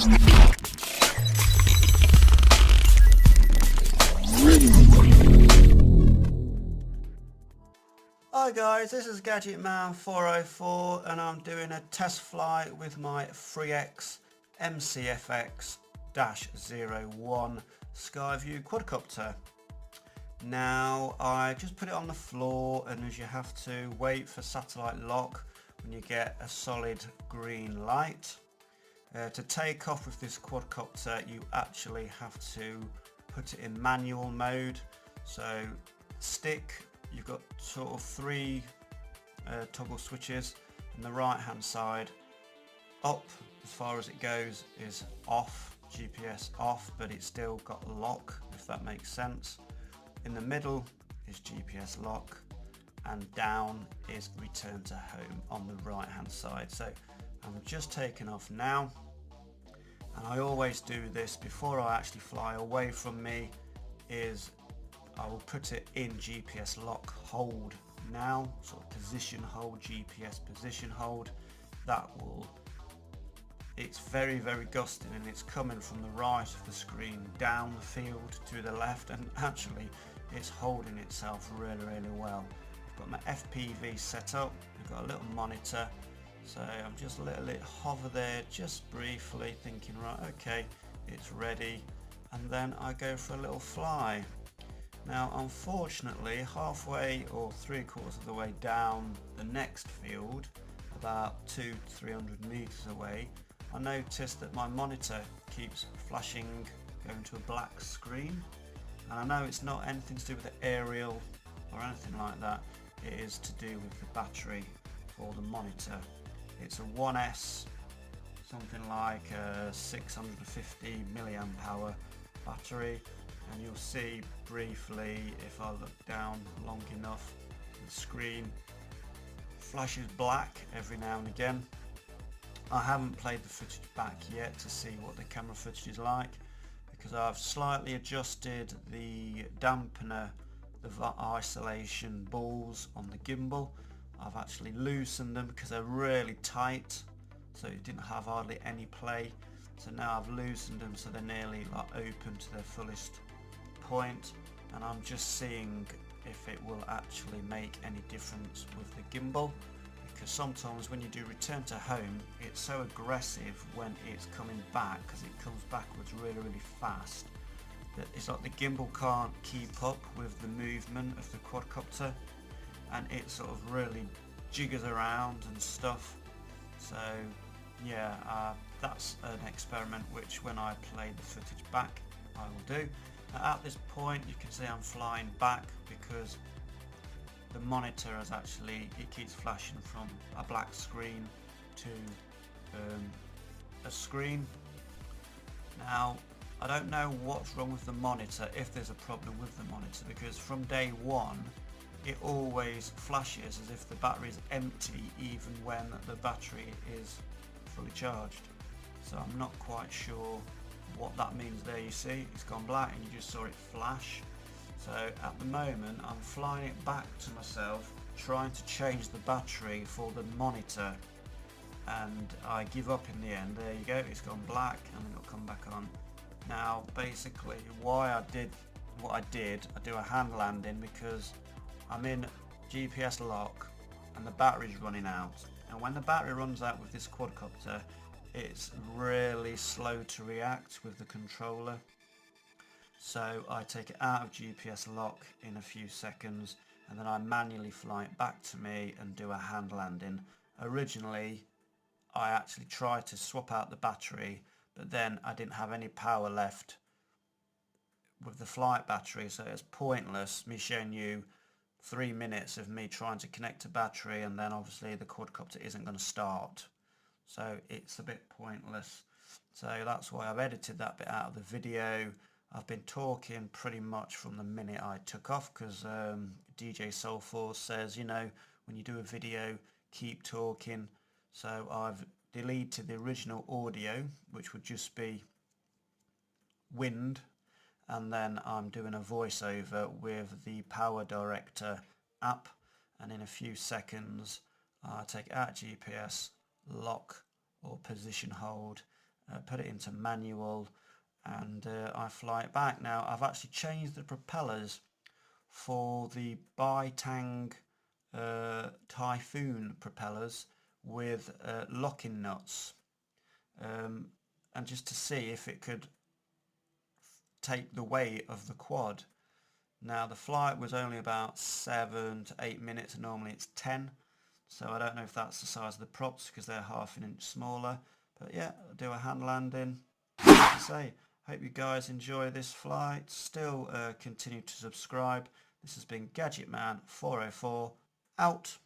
Hi guys, this is Gadget Man 404 and I'm doing a test flight with my FreeX Mc Fx -01 SkyView quadcopter. Now I just put it on the floor, and as you have to wait for satellite lock when you get a solid green light. To take off with this quadcopter you actually have to put it in manual mode. So stick, you've got sort of three toggle switches, and the right hand side up as far as it goes is off, GPS off, but it's still got a lock, if that makes sense. In the middle is GPS lock, and down is return to home on the right hand side. So I'm just taking off now, and I always do this before I actually fly away from me, is I will put it in GPS lock hold now, sort of position hold, GPS position hold. That will, it's very gusting, and it's coming from the right of the screen down the field to the left, and actually it's holding itself really well. I've got my FPV set up, I've got a little monitor, so I'm just letting it hover there just briefly, thinking right, okay, it's ready, and then I go for a little fly. Now unfortunately, halfway or 3/4 of the way down the next field, about 200-300 meters away, I noticed that my monitor keeps flashing, going to a black screen. And I know it's not anything to do with the aerial or anything like that, it is to do with the battery for the monitor. It's a 1S, something like a 650 milliamp hour battery, and you'll see briefly if I look down long enough, the screen flashes black every now and again. I haven't played the footage back yet to see what the camera footage is like, because I've slightly adjusted the dampener, the isolation balls on the gimbal. I've actually loosened them because they're really tight, so it didn't have hardly any play. So now I've loosened them so they're nearly like open to their fullest point, and I'm just seeing if it will actually make any difference with the gimbal, because sometimes when you do return to home it's so aggressive when it's coming back, because it comes backwards really fast, that it's like the gimbal can't keep up with the movement of the quadcopter, and it sort of really jiggers around and stuff. So yeah, that's an experiment which when I play the footage back I will do. At this point you can see I'm flying back because the monitor has actually, it keeps flashing from a black screen to a screen. Now I don't know what's wrong with the monitor, if there's a problem with the monitor, because from day one it always flashes as if the battery is empty even when the battery is fully charged. So I'm not quite sure what that means. There you see it's gone black and you just saw it flash. So at the moment I'm flying it back to myself, trying to change the battery for the monitor, and I give up in the end. There you go, it's gone black and then it'll come back on. Now basically why I did what I did, I do a hand landing because I'm in GPS lock and the battery's running out, and when the battery runs out with this quadcopter it's really slow to react with the controller. So I take it out of GPS lock in a few seconds, and then I manually fly it back to me and do a hand landing. Originally I actually tried to swap out the battery, but then I didn't have any power left with the flight battery, so it's pointless me showing you 3 minutes of me trying to connect a battery and then obviously the quadcopter isn't going to start. So it's a bit pointless. So that's why I've edited that bit out of the video. I've been talking pretty much from the minute I took off, because DJ Soulforce says, you know, when you do a video keep talking. So I've deleted the original audio, which would just be wind, and then I'm doing a voiceover with the Power Director app, and in a few seconds I take out GPS lock or position hold, put it into manual, and I fly it back. Now I've actually changed the propellers for the Baitang Typhoon propellers with locking nuts, and just to see if it could take the weight of the quad. Now the flight was only about 7 to 8 minutes, normally it's 10, so I don't know if that's the size of the props because they're half an inch smaller. But yeah, I'll do a hand landing. As I say, hope you guys enjoy this flight. Still continue to subscribe. This has been Gadget Man 404 out.